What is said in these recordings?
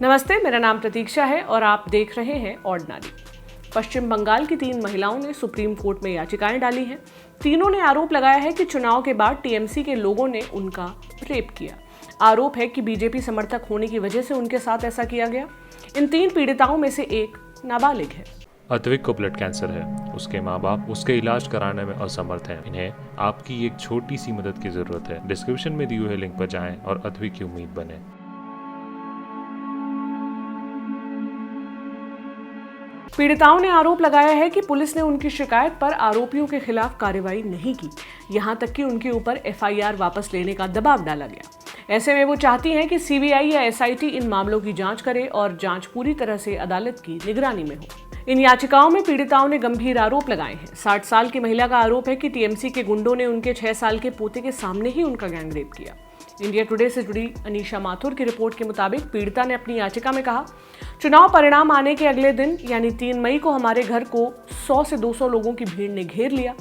नमस्ते, मेरा नाम प्रतीक्षा है और आप देख रहे हैं ऑर्डिनरी। पश्चिम बंगाल की 3 महिलाओं ने सुप्रीम कोर्ट में याचिकाएं डाली हैं। तीनों ने आरोप लगाया है कि चुनाव के बाद टीएमसी के लोगों ने उनका रेप किया। आरोप है कि बीजेपी समर्थक होने की वजह से उनके साथ ऐसा किया गया। इन 3 पीड़िताओं में से एक नाबालिग है। अद्विक को ब्लड कैंसर है। उसके माँ बाप उसके इलाज कराने में असमर्थ हैं। इन्हें आपकी एक छोटी सी मदद की जरूरत है। डिस्क्रिप्शन में दिए हुए लिंक पर जाएं और अद्विक की उम्मीद बने। पीड़िताओं ने आरोप लगाया है कि पुलिस ने उनकी शिकायत पर आरोपियों के खिलाफ कार्रवाई नहीं की, यहां तक कि उनके ऊपर एफआईआर वापस लेने का दबाव डाला गया। ऐसे में वो चाहती हैं कि सीबीआई या एसआईटी इन मामलों की जांच करे और जांच पूरी तरह से अदालत की निगरानी में हो। इन याचिकाओं में पीड़िताओं ने गंभीर आरोप लगाए हैं। 60 साल की महिला का आरोप है कि टीएमसी के गुंडों ने उनके 6 साल के पोते के सामने ही उनका गैंगरेप किया। इंडिया टुडे से जुड़ी अनीशा माथुर की रिपोर्ट के मुताबिक पीड़िता ने अपनी याचिका में कहा, चुनाव परिणाम आने के अगले दिन यानी 3 मई को हमारे घर को 100 से 200 लोगों की भीड़ ने घेर लिया।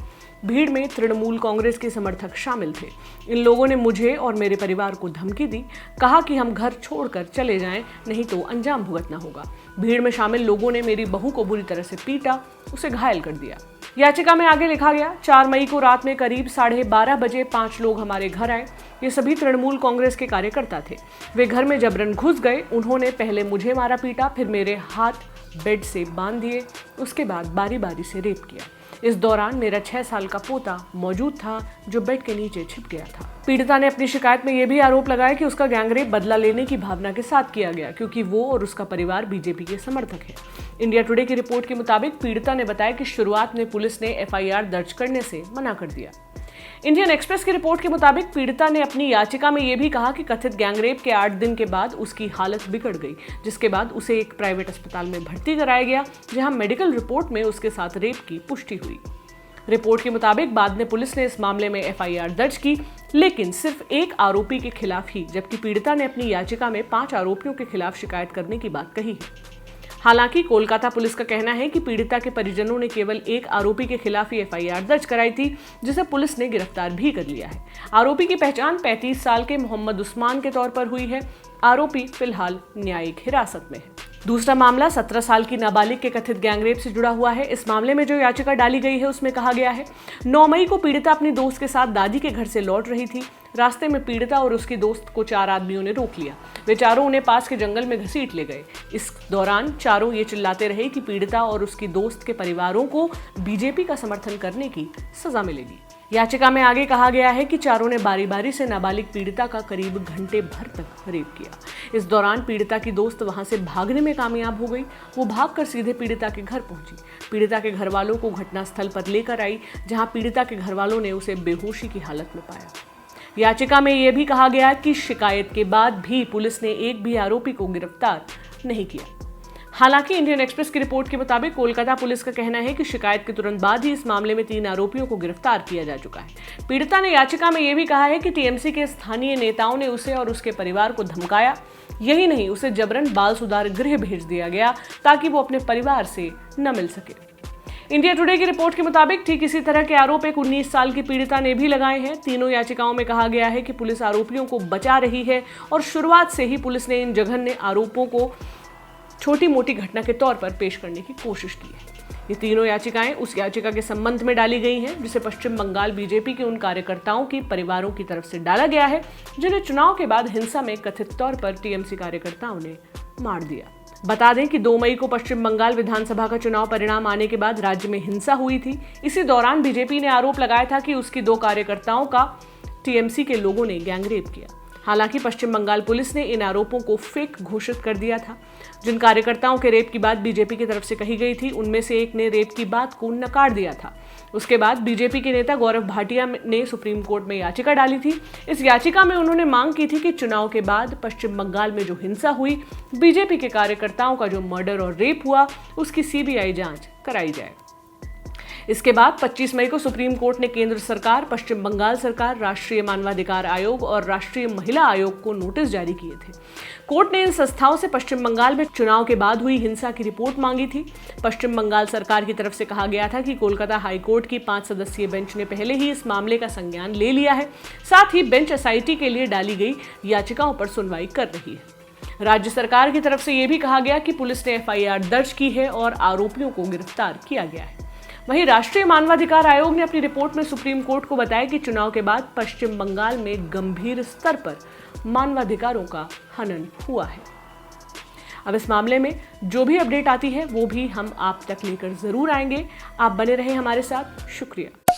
भीड़ में तृणमूल कांग्रेस के समर्थक शामिल थे। इन लोगों ने मुझे और मेरे परिवार को धमकी दी, कहा कि हम घर छोड़कर चले जाएं, नहीं तो अंजाम भुगतना होगा। भीड़ में शामिल लोगों ने मेरी बहू को बुरी तरह से पीटा, उसे घायल कर दिया। याचिका में आगे लिखा गया, 4 मई को रात में करीब 12:30 बजे 5 लोग हमारे घर आए। ये सभी तृणमूल कांग्रेस के कार्यकर्ता थे। वे घर में जबरन घुस गए। उन्होंने पहले मुझे मारा पीटा, फिर मेरे हाथ बेड से बांध दिए, उसके बाद बारी बारी से रेप किया। इस दौरान मेरा 6 साल का पोता मौजूद था जो बेड के नीचे छिप गया था। पीड़िता ने अपनी शिकायत में यह भी आरोप लगाया कि उसका गैंगरेप बदला लेने की भावना के साथ किया गया, क्योंकि वो और उसका परिवार बीजेपी के समर्थक है। इंडिया टुडे की रिपोर्ट के मुताबिक पीड़िता ने बताया कि शुरुआत में पुलिस ने एफआईआर दर्ज करने से मना कर दिया। इंडियन एक्सप्रेस की रिपोर्ट के मुताबिक पीड़िता ने अपनी याचिका में यह भी कहा कि कथित गैंगरेप के 8 दिन के बाद उसकी हालत बिगड़ गई, जिसके बाद उसे एक प्राइवेट अस्पताल में भर्ती कराया गया, जहां मेडिकल रिपोर्ट में उसके साथ रेप की पुष्टि हुई। रिपोर्ट के मुताबिक बाद में पुलिस ने इस मामले में एफआईआर दर्ज की, लेकिन सिर्फ एक आरोपी के खिलाफ ही, जबकि पीड़िता ने अपनी याचिका में 5 आरोपियों के खिलाफ शिकायत करने की बात कही है। हालांकि कोलकाता पुलिस का कहना है कि पीड़िता के परिजनों ने केवल एक आरोपी के खिलाफ ही एफआईआर दर्ज कराई थी, जिसे पुलिस ने गिरफ्तार भी कर लिया है। आरोपी की पहचान 35 साल के मोहम्मद उस्मान के तौर पर हुई है। आरोपी फिलहाल न्यायिक हिरासत में है। दूसरा मामला 17 साल की नाबालिग के कथित गैंगरेप से जुड़ा हुआ है। इस मामले में जो याचिका डाली गई है उसमें कहा गया है, 9 मई को पीड़िता अपनी दोस्त के साथ दादी के घर से लौट रही थी। रास्ते में पीड़िता और उसकी दोस्त को 4 आदमियों ने रोक लिया। वे चारों उन्हें पास के जंगल में घसीट ले गए। इस दौरान चारों ये चिल्लाते रहे कि पीड़िता और उसकी दोस्त के परिवारों को बीजेपी का समर्थन करने की सजा मिलेगी। याचिका में आगे कहा गया है कि चारों ने बारी बारी से नाबालिग पीड़िता का करीब घंटे भर तक रेप किया। इस दौरान पीड़िता की दोस्त वहां से भागने में कामयाब हो गई। वो भागकर सीधे पीड़िता के घर पहुंची। पीड़िता के घर वालों को घटनास्थल पर लेकर आई, जहां पीड़िता के घर वालों ने उसे बेहोशी की हालत में पाया। याचिका में यह भी कहा गया कि शिकायत के बाद भी पुलिस ने एक भी आरोपी को गिरफ्तार नहीं किया। हालांकि इंडियन एक्सप्रेस की रिपोर्ट के मुताबिक कोलकाता पुलिस का कहना है कि शिकायत के तुरंत बाद ही इस मामले में 3 आरोपियों को गिरफ्तार किया जा चुका है। पीड़िता ने याचिका में यह भी कहा है कि टीएमसी के स्थानीय नेताओं ने उसे और उसके परिवार को धमकाया। यही नहीं, उसे जबरन बाल सुधार गृह भेज दिया गया ताकि वो अपने परिवार से न मिल सके। इंडिया टुडे की रिपोर्ट के मुताबिक ठीक इसी तरह के आरोप एक 19 साल की पीड़िता ने भी लगाए हैं। तीनों याचिकाओं में कहा गया है कि पुलिस आरोपियों को बचा रही है और शुरुआत से ही पुलिस ने इन जघन्य आरोपों को छोटी मोटी घटना के तौर पर पेश करने की कोशिश की है। ये तीनों याचिकाएं उस याचिका के संबंध में डाली गई हैं जिसे पश्चिम बंगाल बीजेपी के उन कार्यकर्ताओं की परिवारों की तरफ से डाला गया है जिन्हें चुनाव के बाद हिंसा में कथित तौर पर टीएमसी कार्यकर्ताओं ने मार दिया। बता दें कि 2 मई को पश्चिम बंगाल विधानसभा का चुनाव परिणाम आने के बाद राज्य में हिंसा हुई थी। इसी दौरान बीजेपी ने आरोप लगाया था कि उसकी 2 कार्यकर्ताओं का टीएमसी के लोगों ने गैंगरेप किया। हालांकि पश्चिम बंगाल पुलिस ने इन आरोपों को फेक घोषित कर दिया था। जिन कार्यकर्ताओं के रेप की बात बीजेपी की तरफ से कही गई थी, उनमें से एक ने रेप की बात को नकार दिया था। उसके बाद बीजेपी के नेता गौरव भाटिया ने सुप्रीम कोर्ट में याचिका डाली थी। इस याचिका में उन्होंने मांग की थी कि चुनाव के बाद पश्चिम बंगाल में जो हिंसा हुई, बीजेपी के कार्यकर्ताओं का जो मर्डर और रेप हुआ, उसकी सीबीआई जांच कराई जाए। इसके बाद 25 मई को सुप्रीम कोर्ट ने केंद्र सरकार, पश्चिम बंगाल सरकार, राष्ट्रीय मानवाधिकार आयोग और राष्ट्रीय महिला आयोग को नोटिस जारी किए थे। कोर्ट ने इन संस्थाओं से पश्चिम बंगाल में चुनाव के बाद हुई हिंसा की रिपोर्ट मांगी थी। पश्चिम बंगाल सरकार की तरफ से कहा गया था कि कोलकाता हाईकोर्ट की 5 सदस्यीय बेंच ने पहले ही इस मामले का संज्ञान ले लिया है। साथ ही बेंच एसआईटी के लिए डाली गई याचिकाओं पर सुनवाई कर रही है। राज्य सरकार की तरफ से यह भी कहा गया कि पुलिस ने एफआईआर दर्ज की है और आरोपियों को गिरफ्तार किया गया है। वहीं राष्ट्रीय मानवाधिकार आयोग ने अपनी रिपोर्ट में सुप्रीम कोर्ट को बताया कि चुनाव के बाद पश्चिम बंगाल में गंभीर स्तर पर मानवाधिकारों का हनन हुआ है। अब इस मामले में जो भी अपडेट आती है वो भी हम आप तक लेकर जरूर आएंगे। आप बने रहें हमारे साथ। शुक्रिया।